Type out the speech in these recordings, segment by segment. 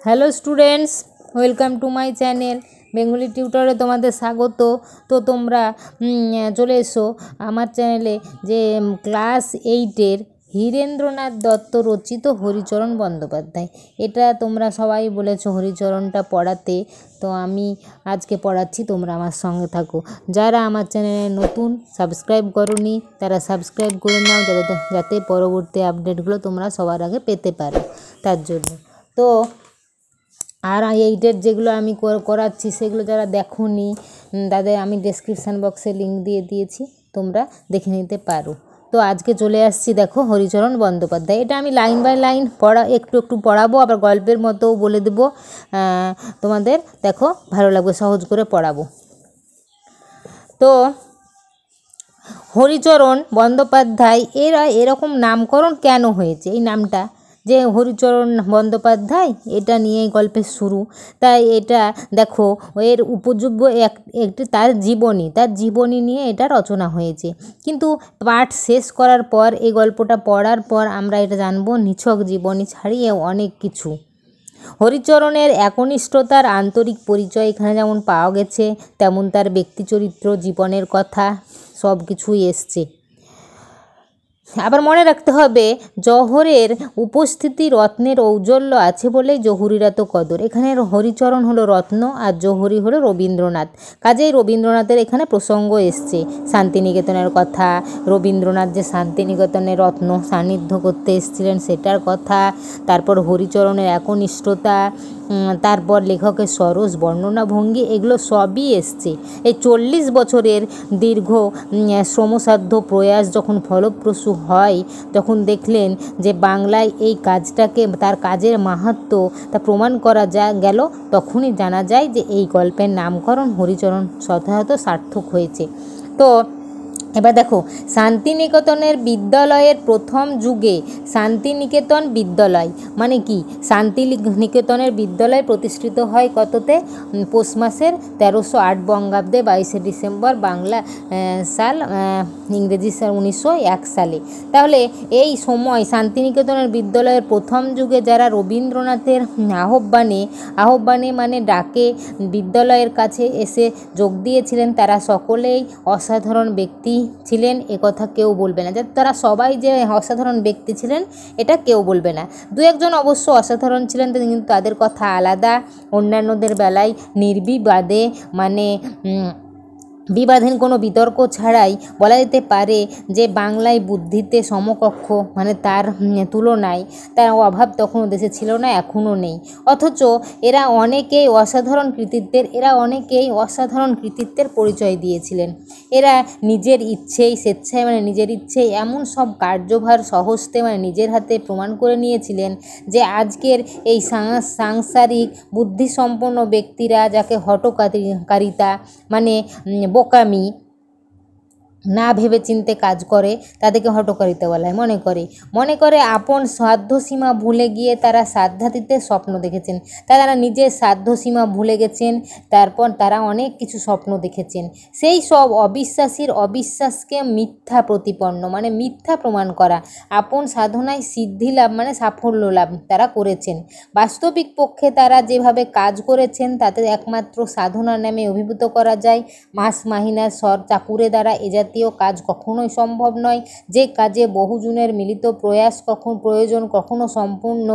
Hello students, welcome to my channel Bengali টিউটরে তোমাদের স্বাগত। তো তোমরা চলে এসো আমার চ্যানেলে যে ক্লাস 8-এর হীরেন্দ্রনাথ দত্ত রচিত হরিচরণ বন্দ্যোপাধ্যায়, এটা তোমরা সবাই বলেছো হরিচরণটা পড়াতে, তো আমি আজকে পড়াচ্ছি, তোমরা আমার সঙ্গে থাকো। যারা আমার চ্যানেলে নতুন সাবস্ক্রাইব করোনি তারা সাবস্ক্রাইব করে নাও, যাতে পরবর্তী আপডেটগুলো তোমরা সবার আগে পেতে পারো, তার জন্য। তো আর এইটার যেগুলো আমি করাচ্ছি সেগুলো যারা দেখোনি তাদের আমি ডেসক্রিপশান বক্সে লিঙ্ক দিয়ে দিয়েছি, তোমরা দেখে নিতে পারো। তো আজকে চলে আসছি, দেখো হরিচরণ বন্দ্যোপাধ্যায়। এটা আমি লাইন বাই লাইন একটু পড়াবো, আবার গল্পের মতো বলে দেবো তোমাদের, দেখো ভালো লাগবে, সহজ করে পড়াবো। তো হরিচরণ বন্দ্যোপাধ্যায় এরকম নামকরণ কেন হয়েছে, এই নামটা যে হরিচরণ বন্দ্যোপাধ্যায়, এটা নিয়েই গল্পের শুরু। তাই এটা দেখো এর উপযোগ্য একটি তার জীবনী নিয়ে এটা রচনা হয়েছে। কিন্তু পাঠ শেষ করার পর, এই গল্পটা পড়ার পর আমরা এটা জানবো নিছক জীবনী ছাড়িয়ে অনেক কিছু। হরিচরণের একনিষ্ঠতার আন্তরিক পরিচয় এখানে যেমন পাওয়া গেছে, তেমন তার ব্যক্তিচরিত্র, জীবনের কথা সব কিছুই এসছে। আবার মনে রাখতে হবে, জহরের উপস্থিতি রত্নের ঔজ্জ্বল্য আছে বলেই জহুরির এত কদর। এখানে হরিচরণ হলো রত্ন আর জহুরি হলো রবীন্দ্রনাথ, কাজেই রবীন্দ্রনাথের এখানে প্রসঙ্গ এসছে। শান্তিনিকেতনের কথা, রবীন্দ্রনাথ যে শান্তিনিকেতনের রত্ন সান্নিধ্য করতে এসেছিলেন সেটার কথা, তারপর হরিচরণের একনিষ্ঠতা, তারপর লেখকের সরস বর্ণনাভঙ্গি, এগুলো সবই এসছে। এই 40 বছরের দীর্ঘ শ্রমসাধ্য প্রয়াস যখন ফলপ্রসূ হয়, যখন দেখলেন যে বাংলায় এই কাজটাকে, তার কাজের মাহাত্ম্য তা প্রমাণ করা গেল, তখনই জানা যায় যে এই গল্পের নামকরণ হরিচরণ যথাযথ সার্থক হয়েছে। তো এবার দেখো, শান্তিনিকেতনের বিদ্যালয়ের প্রথম যুগে, শান্তিনিকেতন বিদ্যালয় মানে কি, শান্তিনিকেতনের বিদ্যালয় প্রতিষ্ঠিত হয় কততে, পৌষ মাসের 1308 বঙ্গাব্দে 22শে ডিসেম্বর, বাংলা সাল, ইংরেজি সাল 1901 সালে। তাহলে এই সময় শান্তিনিকেতনের বিদ্যালয়ের প্রথম যুগে যারা রবীন্দ্রনাথের আহ্বানে মানে ডাকে বিদ্যালয়ের কাছে এসে যোগ দিয়েছিলেন, তারা সকলেই অসাধারণ ব্যক্তি ছিলেন, একথা কেউ বলবে না। তারা সবাই যে অসাধারণ ব্যক্তি ছিলেন এটা কেউ বলবে না। দু একজন অবশ্য অসাধারণ ছিলেন, কিন্তু তাদের কথা আলাদা। অন্যান্যদের বেলায় নির্বিবাদে, মানে বিবাদহীন কোনো বিতর্ক ছাড়াই বলা যেতে পারে যে বাংলায় বুদ্ধিতে সমকক্ষ, মানে তার তুলনায় তার অভাব তখনও দেশে ছিল না, এখনও নেই। অথচ এরা অনেকেই অসাধারণ কৃতিত্বের পরিচয় দিয়েছিলেন। এরা নিজের ইচ্ছেই এমন সব কার্যভার সহস্তে, মানে নিজের হাতে প্রমাণ করে নিয়েছিলেন যে আজকের এই সাংসারিক বুদ্ধিসম্পন্ন ব্যক্তিরা যাকে হঠকারিতা, মানে বোকামি, না ভেবে চিনতে কাজ করে, তাদেরকে হঠকারিতা বলা হয়। মনে করে আপন সাধ্যসীমা ভুলে গিয়ে তারা সাধ্যাতীতের স্বপ্ন দেখেছেন। তারা নিজের সাধ্যসীমা ভুলে গেছেন, তারপর তারা অনেক কিছু স্বপ্ন দেখেছেন। সেই সব অবিশ্বাসকে মিথ্যা প্রতিপন্ন, মানে মিথ্যা প্রমাণ করা, আপন সাধনায় সিদ্ধি লাভ, মানে সাফল্য লাভ তারা করেছেন। বাস্তবিক পক্ষে তারা যেভাবে কাজ করেছেন তাতে একমাত্র সাধনা নামে অভিভূত করা যায়। মাস মাহিনার চাকুরে দ্বারা এ জাতীয় কাজ কখনোই সম্ভব নয়। যে কাজে বহুজনের মিলিত প্রয়োজন, কখনো সম্পূর্ণ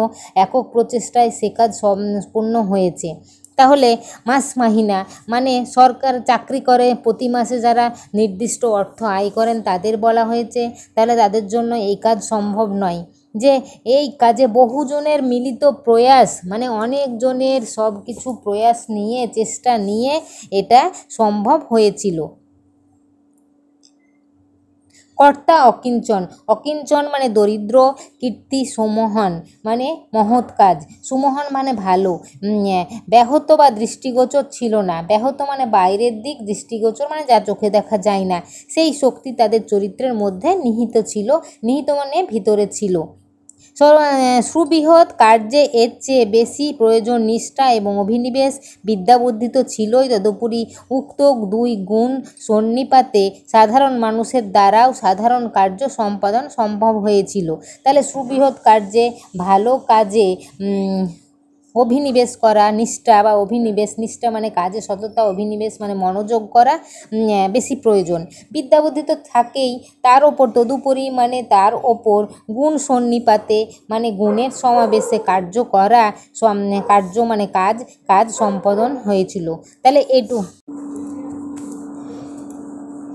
একক প্রচেষ্টায় সে কাজ সম্পূর্ণ হয়েছে। তাহলে মাস মাহিনা মানে সরকার চাকরি করে, প্রতি মাসে যারা নির্দিষ্ট অর্থ আয় করেন তাদের বলা হয়েছে। তাহলে তাদের জন্য এই কাজ সম্ভব নয়। যে এই কাজে বহুজনের মিলিত প্রয়াস, মানে অনেকজনের সব কিছু প্রয়াস নিয়ে, চেষ্টা নিয়ে এটা সম্ভব হয়েছিল। কর্তা অকিঞ্চন মানে দরিদ্র, কীর্তি সুমহান মানে মহৎ কাজ, সুমহান মানে ভালো, ব্যাহত বা দৃষ্টিগোচর ছিল না। ব্যাহত মানে বাইরের দিক, দৃষ্টিগোচর মানে যা চোখে দেখা যায় না। সেই শক্তি তাদের চরিত্রের মধ্যে নিহিত মানে ভিতরে ছিল। সুবৃহৎ কার্যে এর চেয়ে বেশি প্রয়োজন নিষ্ঠা এবং অভিনিবেশ। বিদ্যাবুদ্ধি তো ছিলই, তদুপরি উক্ত দুই গুণ সন্নিপাতে সাধারণ মানুষের দ্বারাও সাধারণ কার্য সম্পাদন সম্ভব হয়েছিল। তাহলে সুবৃহৎ কার্যে, ভালো কাজে অভিনিবেশ করা, নিষ্ঠা বা অভিনিবেশ, নিষ্ঠা মানে কাজে সততা, অভিনিবেশ মানে মনোযোগ করা বেশি প্রয়োজন। বিদ্যা বুদ্ধি তো থাকেই, তার ওপর তদুপরি মানে তার ওপর গুণ সন্নিপাতে মানে গুণের সমাবেশে কার্য করা, কার্য মানে কাজ সম্পাদন হয়েছিল। তাহলে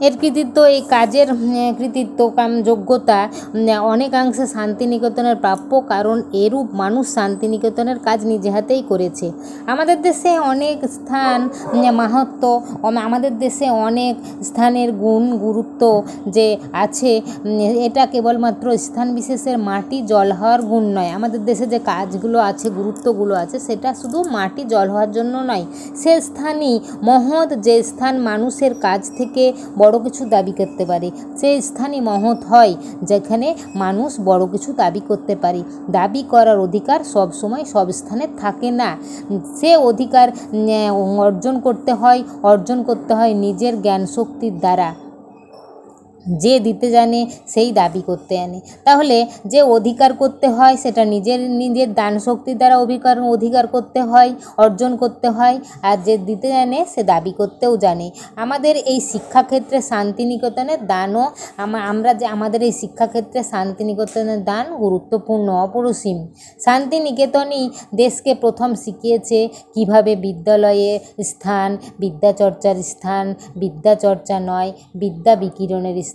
এর কৃতিত্ব, এই কাজের কৃতিত্ব যোগ্যতা অনেকাংশে শান্তিনিকেতনের প্রাপ্য, কারণ এরূপ মানুষ শান্তিনিকেতনের কাজ নিজে হাতেই করেছে। আমাদের দেশে অনেক স্থান মাহাত্ম্য, আমাদের দেশে অনেক স্থানের গুরুত্ব যে আছে, এটা কেবলমাত্র স্থান বিশেষের মাটি জল হওয়ার গুণ নয়। আমাদের দেশে যে কাজগুলো আছে, গুরুত্বগুলো আছে, সেটা শুধু মাটি জল হওয়ার জন্য নয়, সে স্থানই মহৎ, যে স্থান মানুষের কাজ থেকে বড় কিছু দাবি করতে পারে, সেই স্থানই মহৎ হয় যেখানে মানুষ বড় কিছু দাবি করতে পারে। দাবি করার অধিকার সব সময় সব স্থানে থাকে না, সে অধিকার অর্জন করতে হয় নিজের জ্ঞান শক্তির দ্বারা। যে দিতে জানে সেই দাবি করতে আনে। তাহলে যে অধিকার করতে হয় সেটা নিজের দান শক্তির দ্বারা অধিকার করতে হয়, অর্জন করতে হয়। আর যে দিতে জানে সে দাবি করতেও জানে। আমাদের এই শিক্ষাক্ষেত্রে শান্তিনিকেতনের দানও আমাদের এই শিক্ষাক্ষেত্রে শান্তিনিকেতনের দান গুরুত্বপূর্ণ, অপরিসীম। শান্তিনিকেতনই দেশকে প্রথম শিখিয়েছে কিভাবে বিদ্যালয়ে স্থান বিদ্যাচর্চার স্থান, বিদ্যাচর্চা নয় বিদ্যা বিকিরণের স্থান।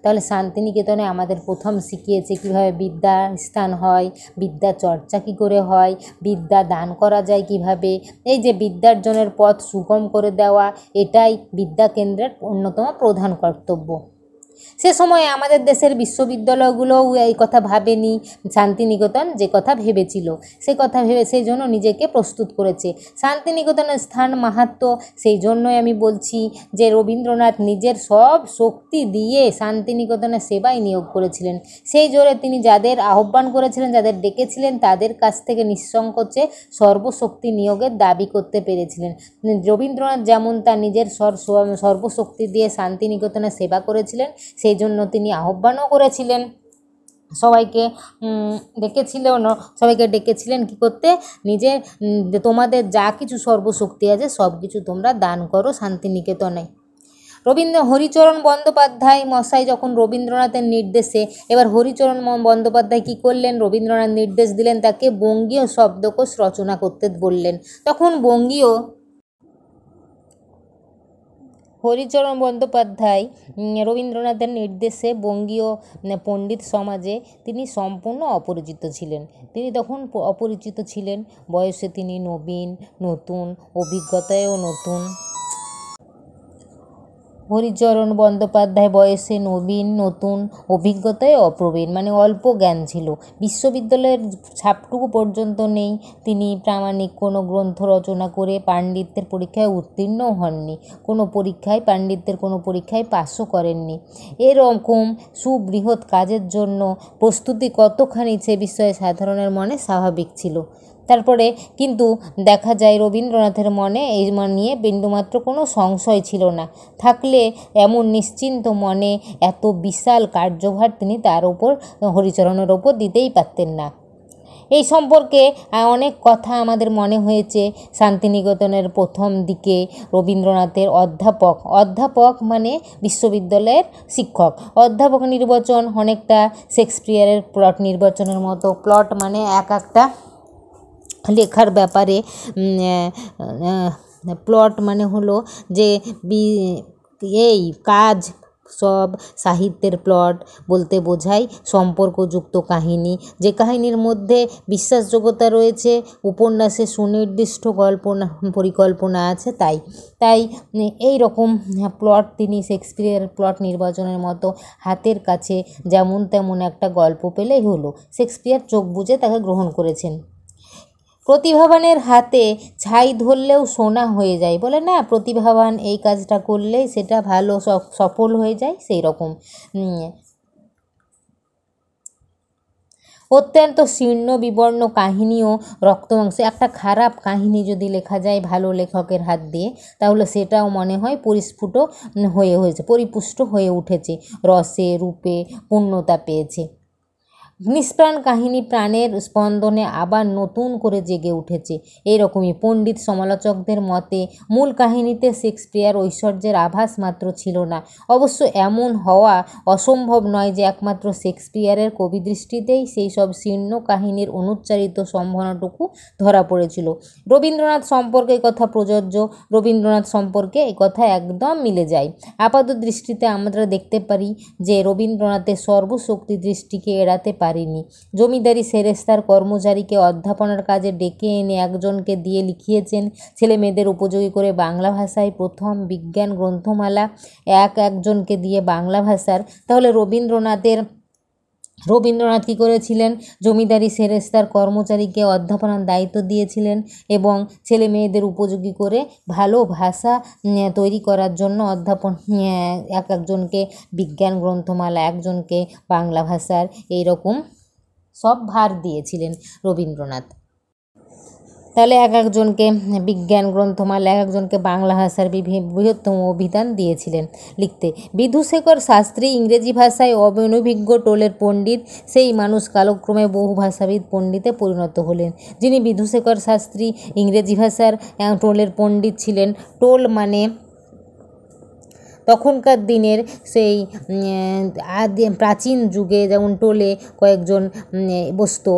তাহলে শান্তিনিকেতনে আমাদের প্রথম শিখিয়েছে কিভাবে বিদ্যা স্থান হয়, বিদ্যা চর্চা কী করে হয়, বিদ্যা দান করা যায় কিভাবে। এই যে বিদ্যার্জনের পথ সুগম করে দেওয়া, এটাই বিদ্যা কেন্দ্রের অন্যতম প্রধান কর্তব্য। সে সময়ে আমাদের দেশের বিশ্ববিদ্যালয়গুলোও এই কথা ভাবেনি, শান্তিনিকেতন যে কথা ভেবেছিল সেই জন্য নিজেকে প্রস্তুত করেছে। শান্তিনিকেতনের স্থান মাহাত্ম্য, সেই জন্যই আমি বলছি যে রবীন্দ্রনাথ নিজের সব শক্তি দিয়ে শান্তিনিকেতনের সেবায় নিয়োগ করেছিলেন। সেই জোরে তিনি যাদের আহ্বান করেছিলেন, যাদের ডেকেছিলেন, তাদের কাছ থেকে নিঃসংকোচে সর্বশক্তি নিয়োগের দাবি করতে পেরেছিলেন। রবীন্দ্রনাথ যেমন তার নিজের সর্বশক্তি দিয়ে শান্তিনিকেতনের সেবা করেছিলেন, সেই জন্য তিনি আহ্বানও করেছিলেন, সবাইকে ডেকেছিলেন কী করতে, নিজের তোমাদের যা কিছু সর্বশক্তি আছে সব কিছু তোমরা দান করো শান্তিনিকেতনে। হরিচরণ বন্দ্যোপাধ্যায় মশাই যখন রবীন্দ্রনাথের নির্দেশে, এবার হরিচরণ বন্দ্যোপাধ্যায় কী করলেন, রবীন্দ্রনাথ নির্দেশ দিলেন তাকে বঙ্গীয় শব্দকোষ রচনা করতে বললেন। তখন হরিচরণ বন্দ্যোপাধ্যায় রবীন্দ্রনাথের নির্দেশে বঙ্গীয় পণ্ডিত সমাজে তিনি সম্পূর্ণ অপরিচিত ছিলেন। তিনি তখন অপরিচিত ছিলেন, বয়সে তিনি নতুন, অভিজ্ঞতায়ও নতুন। হরিচরণ বন্দ্যোপাধ্যায় বয়সে নতুন, অভিজ্ঞতায় অপ্রবীণ, মানে অল্প জ্ঞান ছিল। বিশ্ববিদ্যালয়ের ছাপটুকু পর্যন্ত নেই। তিনি প্রামাণিক কোনো গ্রন্থ রচনা করে পাণ্ডিত্যের পরীক্ষায় উত্তীর্ণও হননি, পাণ্ডিত্যের কোনো পরীক্ষায় পাসও করেননি। এরকম সুবৃহৎ কাজের জন্য প্রস্তুতি কতখানি সে বিষয়ে সাধারণের মনে স্বাভাবিক ছিল। তারপরে কিন্তু দেখা যায় রবীন্দ্রনাথের মনে এই নিয়ে বিন্দুমাত্র কোনো সংশয় ছিল না। থাকলে এমন নিশ্চিন্ত মনে এত বিশাল কার্যভার তিনি হরিচরণের ওপর দিতেই পারতেন না। এই সম্পর্কে অনেক কথা আমাদের মনে হয়েছে। শান্তিনিকেতনের প্রথম দিকে রবীন্দ্রনাথের অধ্যাপক মানে বিশ্ববিদ্যালয়ের শিক্ষক, অধ্যাপক নির্বাচন অনেকটা শেক্সপিয়ারের প্লট নির্বাচনের মতো। প্লট মানে একটা লেখার ব্যাপারে, প্লট মানে হলো যে এই কাজ, সব সাহিত্যের প্লট বলতে বোঝায় সম্পর্কযুক্ত কাহিনী, যে কাহিনীর মধ্যে বিশ্বাসযোগ্যতা রয়েছে, উপন্যাসে সুনির্দিষ্ট পরিকল্পনা আছে। তাই এই রকম প্লট তিনি শেক্সপিয়ারের প্লট নির্বাচনের মতো হাতের কাছে যেমন তেমন একটা গল্প পেলেই হলো, শেক্সপিয়ার চোখ বুজে তাকে গ্রহণ করেছেন। প্রতিভাবানের হাতে ছাই ধরলেও সোনা হয়ে যায়, বলে না, প্রতিভাবান এই কাজটা করলেই সেটা ভালো সফল হয়ে যায়, সেই রকম। অত্যন্ত শীর্ণ বিবর্ণ কাহিনীও রক্তমাংসে, একটা খারাপ কাহিনী যদি লেখা যায় ভালো লেখকের হাত দিয়ে, তাহলে সেটাও মনে হয় পরিপুষ্ট হয়ে উঠেছে, রসে রূপে পূর্ণতা পেয়েছে। নিষ্প্রাণ কাহিনী প্রাণের স্পন্দনে আবার নতুন করে জেগে উঠেছে। এইরকমই পণ্ডিত সমালোচকদের মতে মূল কাহিনীতে শেক্সপিয়ার ঐশ্বর্যের আভাস মাত্র ছিল না। অবশ্য এমন হওয়া অসম্ভব নয় যে একমাত্র শেক্সপিয়ারের কবিদৃষ্টিতেই সেই সব শীর্ণ কাহিনীর অনুচ্চারিত সম্ভাবনাটুকু ধরা পড়েছিল। রবীন্দ্রনাথ সম্পর্কে কথা প্রযোজ্য। রবীন্দ্রনাথ সম্পর্কে এই কথা একদম মিলে যায়। আপাত দৃষ্টিতে আমরা দেখতে পারি যে রবীন্দ্রনাথের সর্বশক্তি দৃষ্টিকে এড়াতে পারেনি। জমিদারি সেরেস্তার কর্মচারীকে অধ্যাপনার কাজে ডেকে এনে একজনকে দিয়ে লিখিয়েছেন ছেলে মেয়েদের উপযোগী করে বাংলা ভাষায় প্রথম বিজ্ঞান গ্রন্থমালা, একজনকে দিয়ে বাংলা ভাষার। তাহলে রবীন্দ্রনাথ কী করেছিলেন? জমিদারি সেরেস্তার কর্মচারীকে অধ্যাপনার দায়িত্ব দিয়েছিলেন এবং ছেলে মেয়েদের উপযোগী করে ভালো ভাষা তৈরি করার জন্য একজনকে বিজ্ঞান গ্রন্থমালা, একজনকে বাংলা ভাষার, এইরকম সব ভার দিয়েছিলেন রবীন্দ্রনাথ। তাহলে একজনকে বিজ্ঞান গ্রন্থমালা, একজনকে বাংলা ভাষার বৃহত্তম অভিধান দিয়েছিলেন লিখতে। বিধুশেখর শাস্ত্রী ইংরেজি ভাষায় অনভিজ্ঞ টোলের পণ্ডিত। সেই মানুষ কালক্রমে বহু ভাষাবিদ পণ্ডিতে পরিণত হলেন। যিনি বিধুশেখর শাস্ত্রী ইংরেজি ভাষার টোলের পণ্ডিত ছিলেন। টোল মানে তখনকার দিনের সেই প্রাচীন যুগে যেমন টোলে কয়েকজন বসত,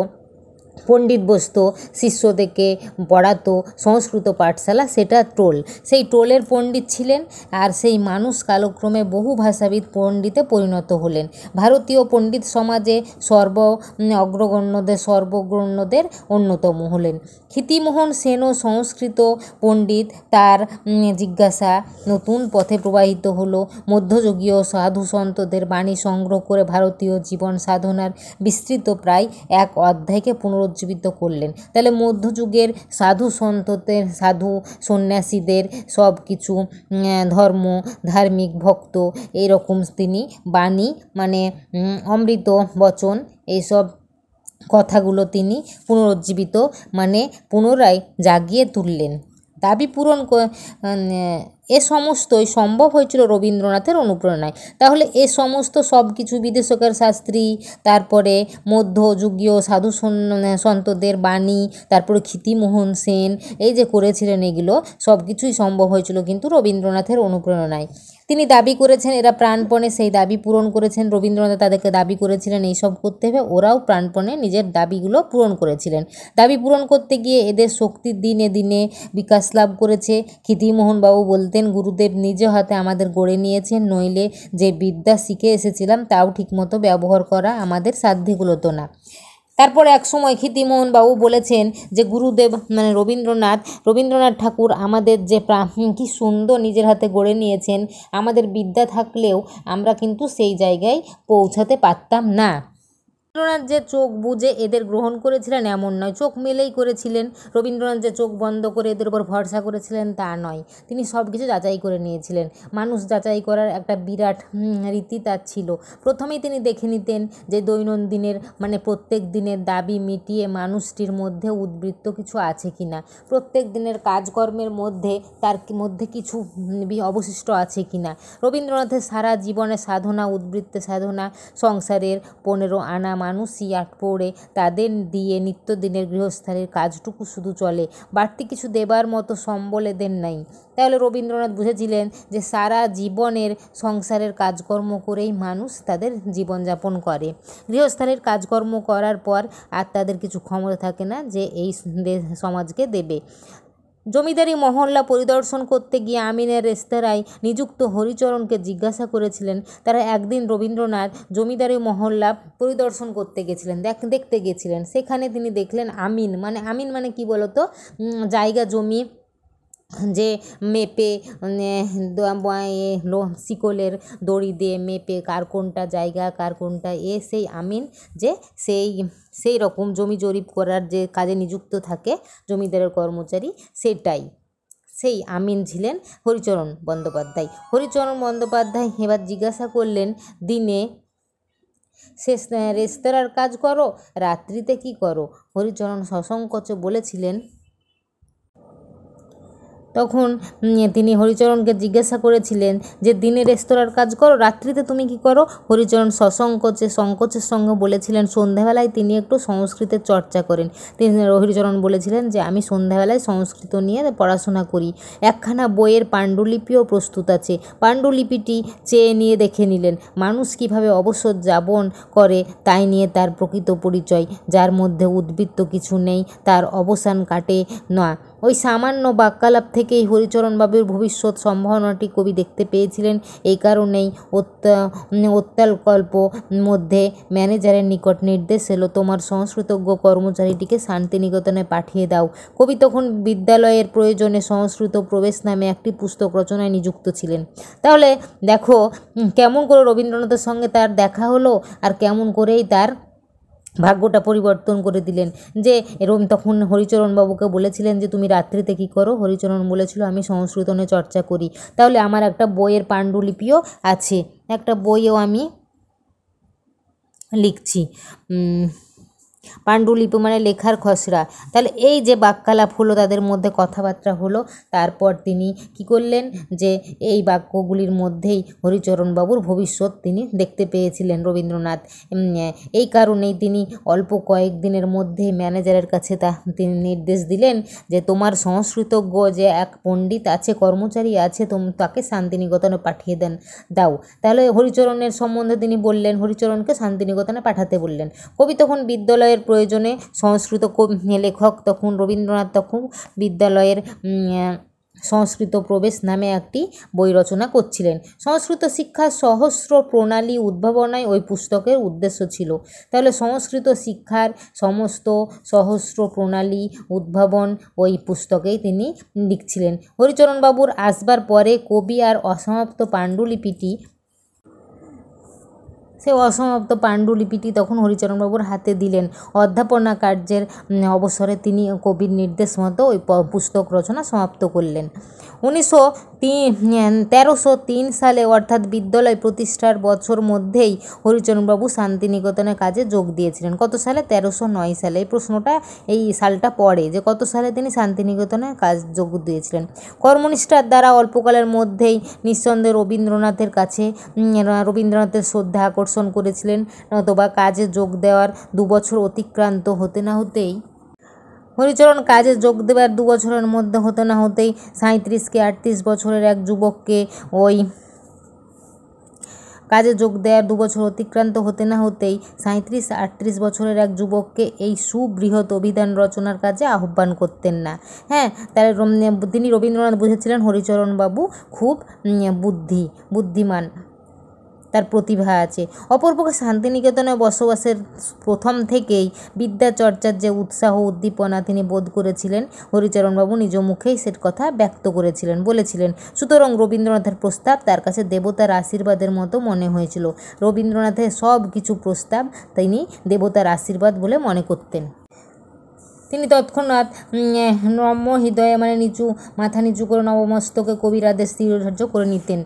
পণ্ডিত বসত, শিষ্যদেরকে পড়াতো, সংস্কৃত পাঠশালা, সেটা টোল। সেই টোলের পণ্ডিত ছিলেন। আর সেই মানুষ কালক্রমে বহু ভাষাবিদ পণ্ডিতে পরিণত হলেন। ভারতীয় পণ্ডিত সমাজে সর্বগণ্যদের অন্যতম হলেন। ক্ষিতিমোহন সেনও সংস্কৃত পণ্ডিত। তার জিজ্ঞাসা নতুন পথে প্রবাহিত হলো। মধ্যযুগীয় সাধু সন্তদের বাণী সংগ্রহ করে ভারতীয় জীবন সাধনার বিস্তৃত প্রায় এক অধ্যায়কে পুনরুজ্জীবিত করলেন। তাহলে মধ্যযুগের সাধু সন্ন্যাসীদের সব কিছু ধার্মিক ভক্ত, এইরকম তিনি বাণী মানে অমৃত বচন, এইসব কথাগুলো তিনি পুনরুজ্জীবিত মানে পুনরায় জাগিয়ে তুললেন। দাবি পূরণ এ সমস্তই সম্ভব হয়েছিল রবীন্দ্রনাথের অনুপ্রেরণায়। তাহলে এ সমস্ত সব কিছু বিধুশেখর শাস্ত্রী, তারপরে মধ্যযুগীয় সাধু সন্তদের বাণী, তারপরে ক্ষিতিমোহন সেন এই যে করেছিলেন, এগুলো সব কিছুই সম্ভব হয়েছিল কিন্তু রবীন্দ্রনাথের অনুপ্রেরণায়। তিনি দাবি করেছেন, এরা প্রাণপণে সেই দাবি পূরণ করেছেন। রবীন্দ্রনাথ তাদেরকে দাবি করেছিলেন এইসব করতে হবে, ওরাও প্রাণপণে নিজের দাবিগুলো পূরণ করেছিলেন। দাবি পূরণ করতে গিয়ে এদের শক্তি দিনে দিনে বিকাশ লাভ করেছে। ক্ষিতিমোহনবাবু বলতেন, গুরুদেব নিজ হাতে আমাদের গড়ে নিয়েছেন, নইলে যে বিদ্যা শিখে এসেছিলাম তাও ঠিকমতো ব্যবহার করা আমাদের সাধ্যগুলোতো না। তারপর এক সময় ক্ষিতিমোহনবাবু বলেছেন যে গুরুদেব মানে রবীন্দ্রনাথ ঠাকুর আমাদের যে কি সুন্দর নিজের হাতে গড়ে নিয়েছেন, আমাদের বিদ্যা থাকলেও আমরা কিন্তু সেই জায়গায় পৌঁছাতে পারতাম না। রবীন্দ্রনাথ যে চোখ বুজে এদের গ্রহণ করেছিলেন এমন নয়, চোখ মেলেই করেছিলেন। রবীন্দ্রনাথ যে চোখ বন্ধ করে এদের উপর ভরসা করেছিলেন তা নয়, তিনি সব কিছু যাচাই করে নিয়েছিলেন। মানুষ যাচাই করার একটা বিরাট রীতি তার ছিল। প্রথমেই তিনি দেখে নিতেন যে দৈনন্দিনের মানে প্রত্যেক দিনের দাবি মিটিয়ে মানুষটির মধ্যে উদ্বৃত্ত কিছু আছে কি না, প্রত্যেক দিনের কাজকর্মের মধ্যে তার মধ্যে কিছু অবশিষ্ট আছে কি না। রবীন্দ্রনাথের সারা জীবনের সাধনা, উদ্বৃত্তে সাধনা, সংসারের 15 আনা মানুষই আট পড়ে, তাদের দিয়ে নিত্যদিনের গৃহস্থালির কাজটুকু শুধু চলে, বাড়তি কিছু দেবার মতো সম্বল এদের নাই। তাহলে রবীন্দ্রনাথ বুঝেছিলেন যে সারা জীবনের সংসারের কাজকর্ম করেই মানুষ তাদের জীবনযাপন করে। গৃহস্থালির কাজকর্ম করার পর আর তাদের কিছু ক্ষমতা থাকে না যে এই সমাজকে দেবে। জমিদারি মহল্লা পরিদর্শন করতে গিয়ে আমিনের রেস্তোরাঁয় নিযুক্ত হরিচরণকে জিজ্ঞাসা করেছিলেন। তারা একদিন রবীন্দ্রনাথ জমিদারি মহল্লা পরিদর্শন করতে গেছিলেন, দেখতে গেছিলেন। সেখানে তিনি দেখলেন আমিন মানে কি বলতো, জায়গা জমি যে মেপে শিকলের দড়ি দিয়ে মেপে কার কোনটা জায়গা কার কোনটা সেই আমিন, যে সেই রকম জমি জরিপ করার যে কাজে নিযুক্ত থাকে জমিদারের কর্মচারী, সেই আমিন ছিলেন হরিচরণ বন্দ্যোপাধ্যায়। হরিচরণ বন্দ্যোপাধ্যায় এবার জিজ্ঞাসা করলেন, দিনে রেস্তোরাঁর কাজ করো, রাত্রিতে কি করো? হরিচরণ সসংকোচে বলেছিলেন, তখন তিনি হরিচরণকে জিজ্ঞাসা করেছিলেন যে দিনে রেস্তোরাঁর কাজ করো, রাত্রিতে তুমি কি করো? হরিচরণ সংকোচের সঙ্গে বলেছিলেন সন্ধ্যাবেলায় তিনি একটু সংস্কৃতের চর্চা করেন। হরিচরণ বলেছিলেন যে আমি সন্ধ্যাবেলায় সংস্কৃত নিয়ে পড়াশোনা করি। একখানা বইয়ের পাণ্ডুলিপিও প্রস্তুত আছে। পাণ্ডুলিপিটি চেয়ে নিয়ে দেখে নিলেন। মানুষ কীভাবে অবসর যাপন করে তাই নিয়ে তার প্রকৃত পরিচয়, যার মধ্যে উদ্বৃত্ত কিছু নেই, তার অবসান কাটে না। ওই সামান্য বাক্যালাপ থেকেই হরিচরণবাবুর ভবিষ্যৎ সম্ভাবনাটি কবি দেখতে পেয়েছিলেন। এই কারণেই অত্যল্প মধ্যে ম্যানেজারের নিকট নির্দেশ এলো, তোমার সংস্কৃতজ্ঞ কর্মচারীটিকে শান্তিনিকেতনে পাঠিয়ে দাও। কবি তখন বিদ্যালয়ের প্রয়োজনে সংস্কৃত প্রবেশ নামে একটি পুস্তক রচনায় নিযুক্ত ছিলেন। তাহলে দেখো কেমন করে রবীন্দ্রনাথের সঙ্গে তার দেখা হলো, আর কেমন করেই তার ভাগ্যটা পরিবর্তন করে দিলেন। যে এরকম তখন হরিচরণবাবুকে বলেছিলেন যে তুমি রাত্রিতে কী করো? হরিচরণ বলেছিল আমি সংস্কৃত নিয়ে চর্চা করি। তাহলে আমার একটা বইয়ের পাণ্ডুলিপিও আছে, একটা বইও আমি লিখছি। পাণ্ডুলিপি মানে লেখার খসড়া। তাহলে এই যে বাক্যালাপ হলো, তাদের মধ্যে কথাবার্তা হলো, তারপর তিনি কি করলেন যে এই বাক্যগুলির মধ্যেই হরিচরণবাবুর ভবিষ্যৎ তিনি দেখতে পেয়েছিলেন রবীন্দ্রনাথ। এই কারণেই তিনি অল্প কয়েকদিনের মধ্যে ম্যানেজারের কাছে তিনি নির্দেশ দিলেন যে তোমার সংস্কৃতজ্ঞ যে এক পণ্ডিত আছে, কর্মচারী আছে, তাকে শান্তিনিকেতনে পাঠিয়ে দাও। তাহলে হরিচরণের সম্বন্ধে তিনি বললেন, হরিচরণকে শান্তিনিকেতনে পাঠাতে বললেন। কবি তখন বিদ্যালয়ের প্রয়োজনে সংস্কৃত লেখক তখন রবীন্দ্রনাথ তখন বিদ্যালয়ের সংস্কৃত প্রবেশ নামে একটি বই রচনা করছিলেন। সংস্কৃত শিক্ষার সহস্র প্রণালী উদ্ভাবনাই ওই পুস্তকের উদ্দেশ্য ছিল। তাহলে সংস্কৃত শিক্ষার সমস্ত সহস্র প্রণালী উদ্ভাবন ওই পুস্তকেই তিনি লিখছিলেন। হরিচরণবাবুর আসবার পরে কবি আর অসমাপ্ত পাণ্ডুলিপিটি তখন হরিচরণবাবুর হাতে দিলেন। অধ্যাপনা কার্যের অবসরে তিনি কবির নির্দেশ মতো ওই পুস্তক রচনা সমাপ্ত করলেন। 1303 সালে অর্থাৎ বিদ্যালয় প্রতিষ্ঠার বছর মধ্যেই হরিচরণবাবু শান্তিনিকেতনের কাজে যোগ দিয়েছিলেন। কত সালে? 1309 সালে। এই প্রশ্নটা এই সালটা পড়ে যে কত সালে তিনি শান্তিনিকেতনের কাজ যোগ দিয়েছিলেন। কর্মনিষ্ঠার দ্বারা অল্পকালের মধ্যেই নিঃসন্দেহে রবীন্দ্রনাথের শ্রদ্ধা আকর্ষণ করেছিলেন। অথবা কাজে যোগ দেওয়ার 2 বছর অতিক্রান্ত হতে না হতেই হরিচরণ কাজে যোগ দেওয়ার 2 বছরের মধ্যে হতে না হতেই 37 কি 38 বছরের এক যুবককে কাজে যোগ দেওয়ার 2 বছর অতিক্রান্ত হতে না হতেই 37-38 বছরের এক যুবককে এই সুবৃহৎ অভিধান রচনার কাজে আহ্বান করতেন না। হ্যাঁ, তাহলে তিনি রবীন্দ্রনাথ বুঝেছিলেন হরিচরণবাবু খুব বুদ্ধিমান, তার প্রতিভা আছে। অপরপক্ষে শান্তিনিকেতনে বসবাসের প্রথম থেকেই বিদ্যাচর্চার যে উৎসাহ উদ্দীপনা তিনি বোধ করেছিলেন, হরিচরণবাবু নিজ মুখেই সে কথা ব্যক্ত করেছিলেন, বলেছিলেন। সুতরাং রবীন্দ্রনাথের প্রস্তাব তার কাছে দেবতার আশীর্বাদের মতো মনে হয়েছিল। রবীন্দ্রনাথের সব কিছু প্রস্তাব তিনি দেবতার আশীর্বাদ বলে মনে করতেন। তিনি তৎক্ষণাৎ নম্র হৃদয়ে মানে মাথা নিচু করে নবমস্তকে কবির আদেশ স্থিরধার্য করে নিতেন।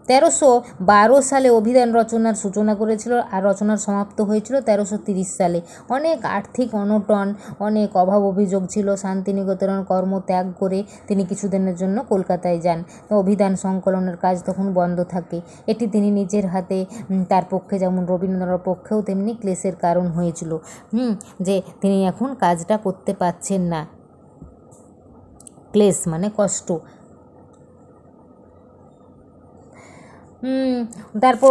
1312 সালে অভিধান রচনার সূচনা করেছিল আর রচনার সমাপ্ত হয়েছিল 1330 সালে। অনেক আর্থিক অনটন, অনেক অভাব অভিযোগ ছিল। শান্তিনিকেতনের কর্ম ত্যাগ করে তিনি কিছুদিনের জন্য কলকাতায় যান। অভিধান সংকলনের কাজ তখন বন্ধ থাকে। এটি তিনি নিজের হাতে, তার পক্ষে যেমন রবীন্দ্রনাথের পক্ষেও তেমনি ক্লেশের কারণ হয়েছিল, যে তিনি এখন কাজটা করতে পারছেন না। ক্লেশ মানে কষ্ট। তারপর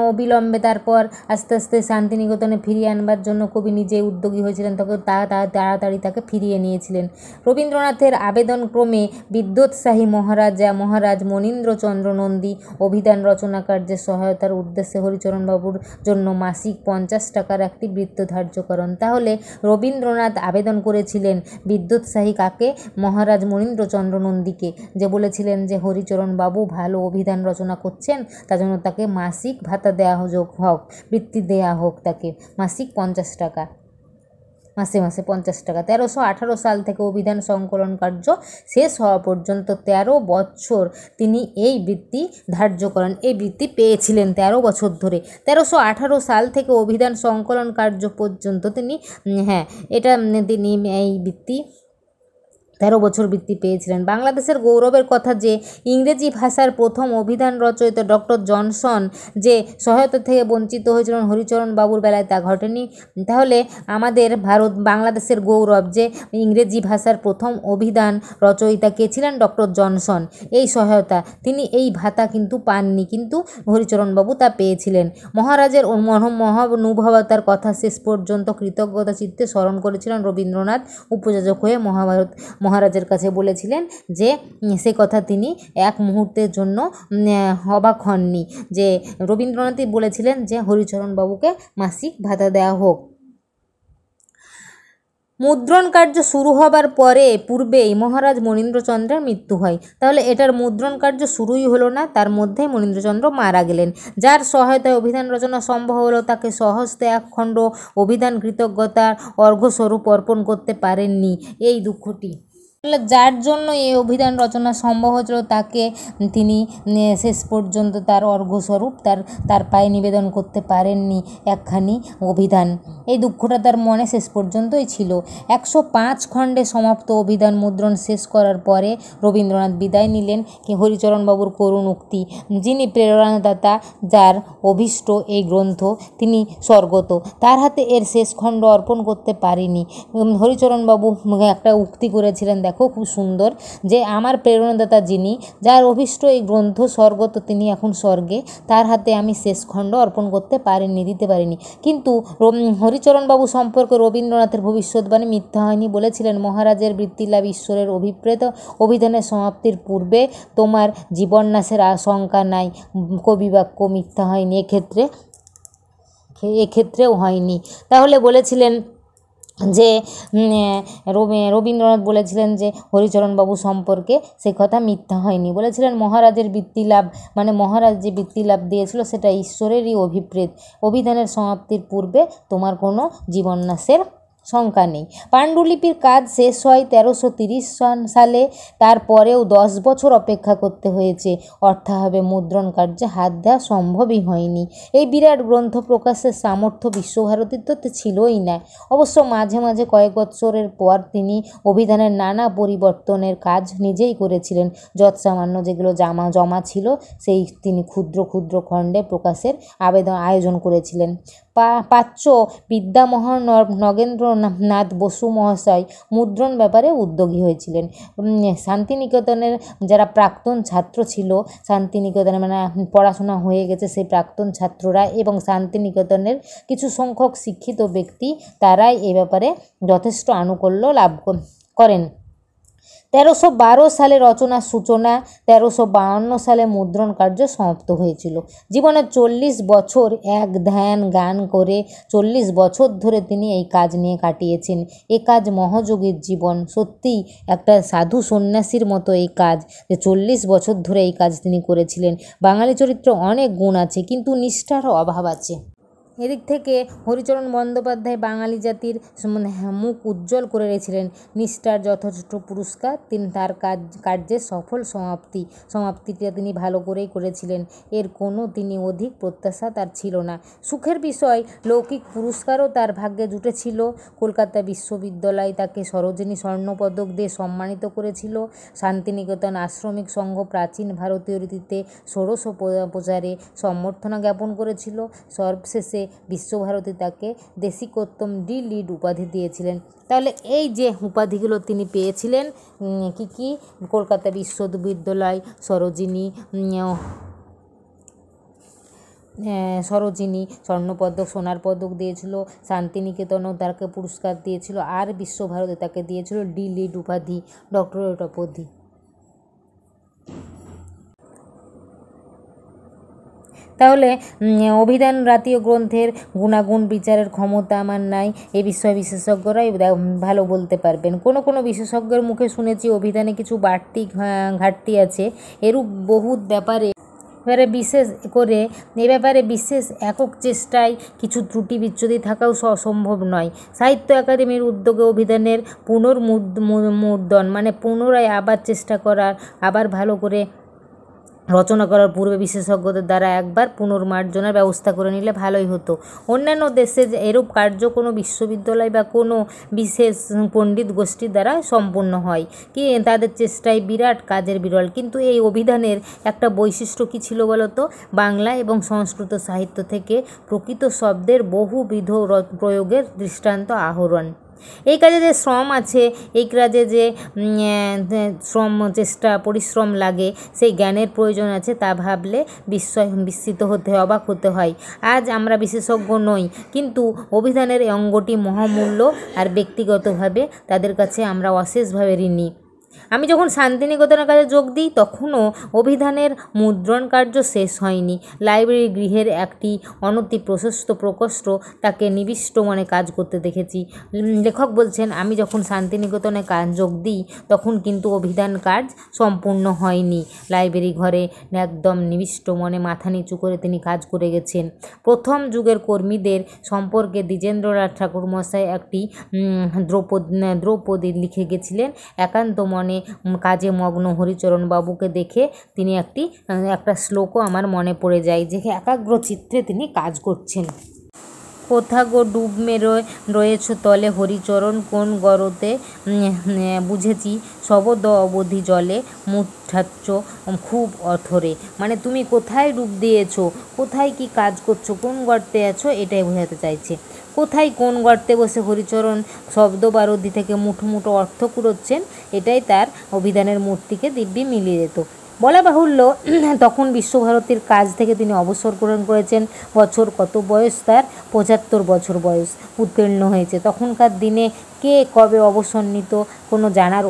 অবিলম্বে তারপর আস্তে আস্তে শান্তিনিকেতনে ফিরিয়ে আনবার জন্য কবি নিজেই উদ্যোগী হয়েছিলেন। তখন তাড়াতাড়ি তাকে ফিরিয়ে নিয়েছিলেন। রবীন্দ্রনাথের আবেদনক্রমে বিদ্যোৎসাহী মহারাজ মনীন্দ্রচন্দ্র নন্দী অভিধান রচনা কার্যে সহায়তার উদ্দেশ্যে হরিচরণবাবুর জন্য মাসিক 50 টাকার একটি বৃত্ত ধার্য করেন। তাহলে রবীন্দ্রনাথ আবেদন করেছিলেন বিদ্যোৎসাহী কাকে? মহারাজ মনীন্দ্রচন্দ্র নন্দীকে, যে বলেছিলেন যে হরিচরণবাবু ভালো অভিধান রচনা করছেন, তার জন্য তাকে মাসিক ভাতা দেওয়া হোক, বৃত্তি দেওয়া হোক, তাকে মাসিক 50 টাকা, মাসে 50 টাকা। 1318 সাল থেকে অভিধান সংকলন কার্য শেষ হওয়া পর্যন্ত 13 বছর তিনি এই বৃত্তি ধার্য করেন। এই বৃত্তি পেয়েছিলেন 13 বছর ধরে। 1318 সাল থেকে অভিধান সংকলন কার্য পর্যন্ত তিনি এই বৃত্তি 13 বছর বৃত্তি পেয়েছিলেন। বাংলাদেশের গৌরবের কথা যে ইংরেজি ভাষার প্রথম অভিধান রচয়িতা ডক্টর জনসন যে সহায়তা থেকে বঞ্চিত হয়েছিলেন হরিচরণ বাবুর বেলায় তা ঘটেনি। তাহলে আমাদের বাংলাদেশের গৌরব যে ইংরেজি ভাষার প্রথম অভিধান রচয়িতা কে ছিলেন? Doctor Johnson. এই সহায়তা, তিনি এই ভাতা কিন্তু পাননি, কিন্তু হরিচরণবাবু তা পেয়েছিলেন। মহারাজের মহানুভবতার কথা শেষ পর্যন্ত কৃতজ্ঞতা চিত্তে স্মরণ করেছিলেন রবীন্দ্রনাথ। উপযাজক হয়ে মহারাজের কাছে বলেছিলেন যে সে কথা তিনি এক মুহূর্তের জন্য অবাক হননি, যে রবীন্দ্রনাথই বলেছিলেন যে হরিচরণবাবুকে মাসিক ভাতা দেওয়া হোক। মুদ্রণ কার্য শুরু হবার পূর্বেই মহারাজ মনীন্দ্রচন্দ্রের মৃত্যু হয়। তাহলে এটার মুদ্রণ কার্য শুরুই হলো না, তার মধ্যেই মনীন্দ্রচন্দ্র মারা গেলেন। যার সহায়তায় অভিধান রচনা সম্ভব হলো তাকে স্বহস্তে একখণ্ড অভিধান কৃতজ্ঞতার অর্ঘ্যস্বরূপ অর্পণ করতে পারেননি, এই দুঃখটি। যার জন্য এই অভিধান রচনা সম্ভব হয়েছিল তাকে তিনি শেষ পর্যন্ত তার অর্ঘ্যস্বরূপ তার পায়ে নিবেদন করতে পারেননি একখানি অভিধান। এই দুঃখটা তার মনে শেষ পর্যন্তই ছিল। 105 খণ্ডে সমাপ্ত অভিধান মুদ্রণ শেষ করার পরে রবীন্দ্রনাথ বিদায় নিলেন। হরিচরণবাবুর করুণ উক্তি, যিনি প্রেরণাদাতা, যার অভীষ্ট এই গ্রন্থ, তিনি স্বর্গত, তার হাতে এর শেষ খণ্ড অর্পণ করতে পারিনি। হরিচরণবাবু একটা উক্তি করেছিলেন, দেখো খুব সুন্দর, যে আমার প্রেরণাদাতা যিনি, যার অভীষ্ট এই গ্রন্থ, স্বর্গত, তিনি এখন স্বর্গে, তার হাতে আমি শেষ খণ্ড অর্পণ করতে পারিনি, দিতে পারিনি। কিন্তু হরিচরণবাবু সম্পর্কে রবীন্দ্রনাথের ভবিষ্যৎবাণী মিথ্যা হয়নি। বলেছিলেন, মহারাজের বৃত্তিলাভ ঈশ্বরের অভিপ্রেত, অভিধানের সমাপ্তির পূর্বে তোমার জীবন্যাসের আশঙ্কা নাই। কবিবাক্য মিথ্যা হয়নি, এক্ষেত্রেও হয়নি। তাহলে বলেছিলেন যে রবীন্দ্রনাথ বলেছিলেন যে হরিচরণবাবু সম্পর্কে সে কথা মিথ্যা হয়নি। বলেছিলেন মহারাজের বৃত্তিলাভ, মানে মহারাজ যে বৃত্তিলাভ দিয়েছিল সেটা ঈশ্বরেরই অভিপ্রেত, অভিধানের সমাপ্তির পূর্বে তোমার কোনো জীবন্যাসের শঙ্কা নেই। পাণ্ডুলিপির কাজ শেষ হয় 1330 সালে, তারপরেও 10 বছর অপেক্ষা করতে হয়েছে, অর্থাভাবে মুদ্রণ কার্যে হাত দেওয়া সম্ভবই হয়নি। এই বিরাট গ্রন্থ প্রকাশের সামর্থ্য বিশ্বভারতীর তো ছিলই না। অবশ্য মাঝে মাঝে কয়েক বৎসরের পর তিনি অভিধানের নানা পরিবর্তনের কাজ নিজেই করেছিলেন। যৎসামান্য যেগুলো জমা ছিল সেই তিনি ক্ষুদ্র ক্ষুদ্র খণ্ডে প্রকাশের আয়োজন করেছিলেন। প্রাচ্য বিদ্যামোহন নগেন্দ্রনাথ বসু মহাশয় মুদ্রণ ব্যাপারে উদ্যোগী হয়েছিলেন। শান্তিনিকেতনের যারা প্রাক্তন ছাত্র ছিল, শান্তিনিকেতনে মানে পড়াশোনা হয়ে গেছে সেই প্রাক্তন ছাত্ররা এবং শান্তিনিকেতনের কিছু সংখ্যক শিক্ষিত ব্যক্তি, তারাই এ ব্যাপারে যথেষ্ট আনুকূল্য লাভ করেন। 1312 সালে রচনার সূচনা, 1352 সালে মুদ্রণ কার্য সমাপ্ত হয়েছিল। জীবনের 40 বছর এক ধ্যান গান করে 40 বছর ধরে তিনি এই কাজ নিয়ে কাটিয়েছেন। এ কাজ মহাযোগীর জীবন, সত্যিই একটা সাধু সন্ন্যাসীর মতো এই কাজ, যে 40 বছর ধরে এই কাজ তিনি করেছিলেন। বাঙালি চরিত্র অনেক গুণ আছে, কিন্তু নিষ্ঠার অভাব আছে। এদিক থেকে হরিচরণ বন্দ্যোপাধ্যায় বাঙালি জাতির মুখ উজ্জ্বল করে রেখেছিলেন। নিষ্ঠার যথেষ্ট পুরস্কার তিনি তার কার্যের সফল সমাপ্তিটা তিনি ভালো করেই করেছিলেন। এর কোনো তিনি অধিক প্রত্যাশা তার ছিল না। সুখের বিষয়, লৌকিক পুরস্কারও তার ভাগ্যে জুটেছিল। কলকাতা বিশ্ববিদ্যালয় তাকে সরোজিনী স্বর্ণপদক দিয়ে সম্মানিত করেছিল। শান্তিনিকেতন আশ্রমিক সংঘ প্রাচীন ভারতীয় রীতিতে ষোড়শ প্রচারে সম্বর্ধনা জ্ঞাপন করেছিল। সর্বশেষে বিশ্বভারতী তাকে দেশিকোত্তম ডি লিড উপাধি দিয়েছিলেন। তাহলে এই যে উপাধিগুলো তিনি পেয়েছিলেন, কি কলকাতা বিশ্ববিদ্যালয় সরোজিনী স্বর্ণপদক, সোনার পদক দিয়েছিল, শান্তিনিকেতনও তাকে পুরস্কার দিয়েছিল, আর বিশ্বভারতী তাকে দিয়েছিল ডি লিড উপাধি, ডক্টরেট উপাধি। তাহলে অভিধান জাতীয় গ্রন্থের গুণাগুণ বিচারের ক্ষমতা আমার নাই, এ বিষয়ে বিশেষজ্ঞরাই ভালো বলতে পারবেন। কোনো বিশেষজ্ঞের মুখে শুনেছি অভিধানে কিছু বাড়তি ঘাটতি আছে। এরূপ বহু ব্যাপারে বিশেষ একক চেষ্টায় কিছু ত্রুটি বিচ্যুতি থাকাও অসম্ভব নয়। সাহিত্য একাডেমির উদ্যোগে অভিধানের পুনর্মুদ্রণ, মানে পুনরায় আবার চেষ্টা করার, আবার ভালো করে রচনা করার পূর্বে বিশেষজ্ঞদের দ্বারা একবার পুনর্মার্জনার ব্যবস্থা করে নিলে ভালোই হতো। অন্যান্য দেশে যে এরূপ কার্য কোনো বিশ্ববিদ্যালয় বা কোনো বিশেষ পণ্ডিত গোষ্ঠীর দ্বারা সম্পন্ন হয়, কি তাদের চেষ্টায় বিরাট কাজের বিরল। কিন্তু এই অভিধানের একটা বৈশিষ্ট্য কী ছিল বলতো? বাংলা এবং সংস্কৃত সাহিত্য থেকে প্রকৃত শব্দের বহুবিধ প্রয়োগের দৃষ্টান্ত আহরণ। এই কাজে যে শ্রম আছে, এই কাজে যে শ্রম, চেষ্টা, পরিশ্রম লাগে, সেই জ্ঞানের প্রয়োজন আছে, তা ভাবলে বিস্মিত হতে হয়, অবাক হতে হয়। আজ আমরা বিশেষজ্ঞ নই, কিন্তু অভিধানের এই অঙ্গটি মহামূল্য, আর ব্যক্তিগতভাবে তাদের কাছে আমরা অশেষভাবে ঋণী। আমি যখন শান্তিনিকেতনের কাজে যোগ দিই তখনও অভিধানের মুদ্রণ কার্য শেষ হয়নি। লাইব্রেরি গৃহের একটি অনতি প্রশস্ত প্রকোষ্ঠ তাকে নিবিষ্ট মনে কাজ করতে দেখেছি। লেখক বলছেন, আমি যখন শান্তিনিকেতনে কাজ যোগ দিই তখন কিন্তু অভিধান কাজ সম্পূর্ণ হয়নি। লাইব্রেরি ঘরে একদম নিবিষ্ট মনে মাথা নিচু করে তিনি কাজ করে গেছেন। প্রথম যুগের কর্মীদের সম্পর্কে দ্বিজেন্দ্রনাথ ঠাকুর মশাই একটি দ্রৌপদী লিখে গেছিলেন। একান্ত মনে কাজে মগ্ন হরিচরণ বাবুকে দেখে তিনি একটা শ্লোকও আমার মনে পড়ে যায়, যে একাগ্র চিত্রে তিনি কাজ করছেন। কোথা গো ডুব মেরে রয়েছ তলে হরিচরণ, কোন গরতে বুঝেছি শবদ অবধি জলে মুঠাচ্ছ খুব অথরে। মানে তুমি কোথায় ডুব দিয়েছো, কোথায় কি কাজ করছো, কোন গর্তে আছো, এটাই বোঝাতে চাইছে। কোথায় কোন গর্তে বসে হরিচরণ শব্দবারধি থেকে মুঠো মুঠো অর্থ কুড়োচ্ছেন, এটাই তার অভিধানের মূর্তিকে দিব্যি মিলিয়ে যেত। বলা বাহুল্য, তখন বিশ্বভারতীর কাজ থেকে তিনি অবসর গ্রহণ করেছেন। বছর কত বয়স তার? 75 বছর বয়স উত্তীর্ণ হয়েছে। তখনকার দিনে কে কবে অবসর নিত কোনো জানার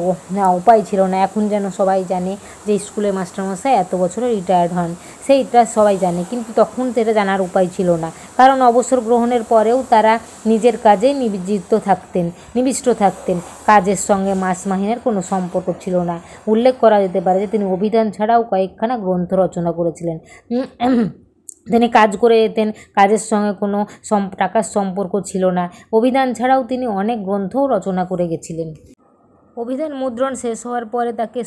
উপায় ছিল না। এখন যেন সবাই জানে যে স্কুলের মাস্টারমশাই এত বছরে রিটায়ার্ড হন, সেইটা সবাই জানে, কিন্তু তখন সেটা জানার উপায় ছিল না। কারণ অবসর গ্রহণের পরেও তারা নিজের কাজে নিবিষ্ট থাকতেন। কাজের সঙ্গে মাস মাহিনের কোনো সম্পর্ক ছিল না। উল্লেখ করা যেতে পারে যে তিনি অভিধান ছাড়াও কয়েকখানা গ্রন্থ রচনা করেছিলেন। তিনি কাজ করে যেতেন, কাজের সঙ্গে কোনো টাকার সম্পর্ক ছিল না। অভিধান ছাড়াও তিনি অনেক গ্রন্থও রচনা করে গেছিলেন। অভিধান মুদ্রণ শেষ হওয়ার পরে তাকে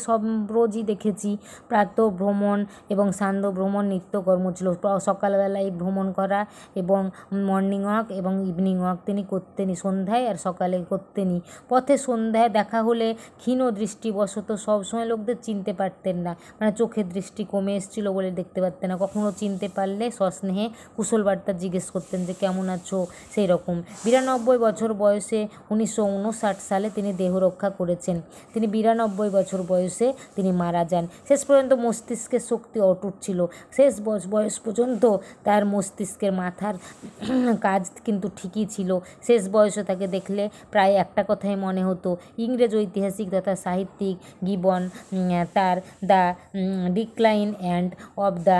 রোজই দেখেছি প্রাতঃ ভ্রমণ এবং সান্ধ্য ভ্রমণ নিত্যকর্ম ছিল। সকালবেলায় ভ্রমণ করা এবং মর্নিং ওয়াক এবং ইভিনিং ওয়াক তিনি করতেনই, সন্ধ্যায় আর সকালে করতেনই। পথে সন্ধ্যায় দেখা হলে ক্ষীণ দৃষ্টিবশত সবসময় লোকদের চিনতে পারতেন না, মানে চোখের দৃষ্টি কমে এসেছিলো বলে দেখতে পারতেন না। কখনও চিনতে পারলে সস্নেহে কুশল বার্তা জিজ্ঞেস করতেন যে কেমন আছো, সেই রকম। 92 বছর বয়সে 1959 সালে তিনি দেহ রক্ষা করেছেন। তিনি 92 বছর বয়সে তিনি মারা যান। শেষ পর্যন্ত মস্তিষ্কের শক্তি অটুট ছিল। শেষ বয়স পর্যন্ত তার মস্তিষ্কের মাথার কাজ কিন্তু ঠিকই ছিল। শেষ বয়সে তাকে দেখলে প্রায় একটা কথাই মনে হতো। ইংরেজ ঐতিহাসিক তথা সাহিত্যিক গিবন তার the decline and of the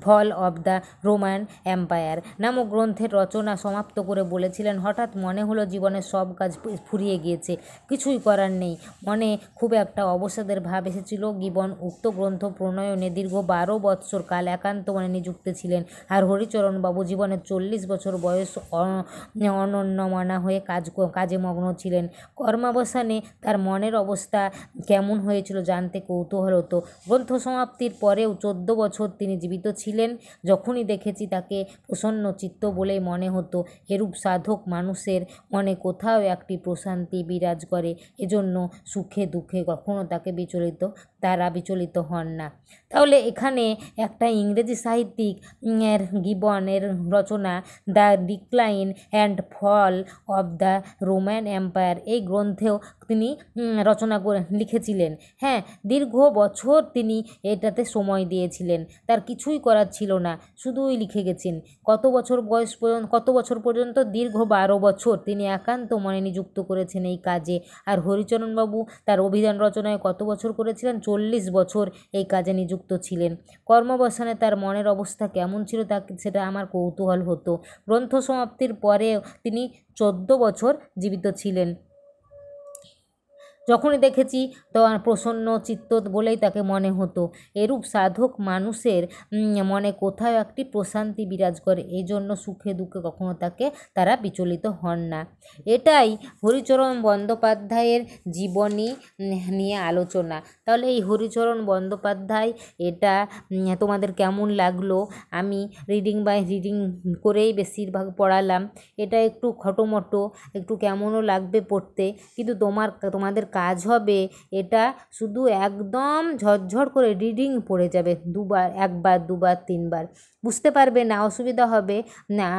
fall of the Roman empire নামক গ্রন্থের রচনা সমাপ্ত করে বলেছিলেন, হঠাৎ মনে হলো জীবনের সব কাজ ফুরিয়ে গিয়েছে, কিছুই করার নেই। মনে খুব একটা অবসাদের ভাব এসেছিল। গিবন উক্ত গ্রন্থ প্রণয়নে দীর্ঘ 12 বৎসর কাল একান্ত মনে নিযুক্ত ছিলেন। আর হরিচরণবাবু জীবনের 40 বছর বয়স অনন্যমনা হয়ে কাজে মগ্ন ছিলেন। কর্মাবসানে তার মনের অবস্থা কেমন হয়েছিল জানতে কৌতূহল হতো। গ্রন্থ সমাপ্তির পরেও 14 বছর তিনি জীবিত ছিলেন। যখনই দেখেছি তাকে প্রসন্ন চিত্ত বলেই মনে হতো। এরূপ সাধক মানুষের মনে কোথাও একটি প্রশান্তি বিরাজ করে, এজন্য সুখে দুঃখে কখনো তারা বিচলিত হন না। তাহলে এখানে একটা ইংরেজি সাহিত্যিক গিবনের রচনা the decline and fall of the Roman Empire, এই গ্রন্থেও তিনি রচনা করে লিখেছিলেন। হ্যাঁ, দীর্ঘ বছর তিনি এটাতে সময় দিয়েছিলেন, তার কিছুই করার ছিল না, শুধুই লিখে গেছেন। কত বছর পর্যন্ত? দীর্ঘ 12 বছর তিনি একান্ত মনে নিযুক্ত করেছেন এই কাজে। আর হরিচরণবাবু তার অভিধান রচনায় কত বছর করেছিলেন? 40 বছর এই কাজে নিযুক্ত ছিলেন। কর্মাবসানে তার মনের অবস্থা কেমন ছিল সেটা আমার কৌতূহল হতো। গ্রন্থ সমাপ্তির পরেও তিনি 14 বছর জীবিত ছিলেন। যখনই দেখেছি তো প্রসন্ন চিত্ত বলেই তাকে মনে হতো। এরূপ সাধক মানুষের মনে কোথাও একটি প্রশান্তি বিরাজ করে, এই জন্য সুখে দুঃখে কখনো তারা বিচলিত হন না। এটাই হরিচরণ বন্দ্যোপাধ্যায়ের জীবনী নিয়ে আলোচনা। তাহলে এই হরিচরণ বন্দ্যোপাধ্যায় এটা তোমাদের কেমন লাগলো? আমি রিডিং বাই রিডিং করেই বেশিরভাগ পড়ালাম। এটা একটু খটোমটো, একটু কেমনও লাগবে পড়তে, কিন্তু তোমাদের কাজ হবে এটা শুধু একদম ঝরঝর করে রিডিং পড়ে যাবে, একবার দুবার তিনবার, বুঝতে পারবে না, অসুবিধা হবে না।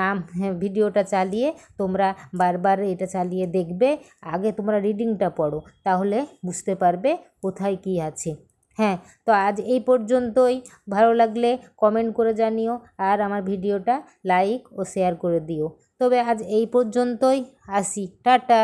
ভিডিওটা চালিয়ে তোমরা বারবার এটা চালিয়ে দেখবে, আগে তোমরা রিডিংটা পড়ো, তাহলে বুঝতে পারবে কোথায় কী আছে। হ্যাঁ, তো আজ এই পর্যন্তই। ভালো লাগলে কমেন্ট করে জানিও, আর আমার ভিডিওটা লাইক ও শেয়ার করে দিও। তবে আজ এই পর্যন্তই, আসি, টাটা।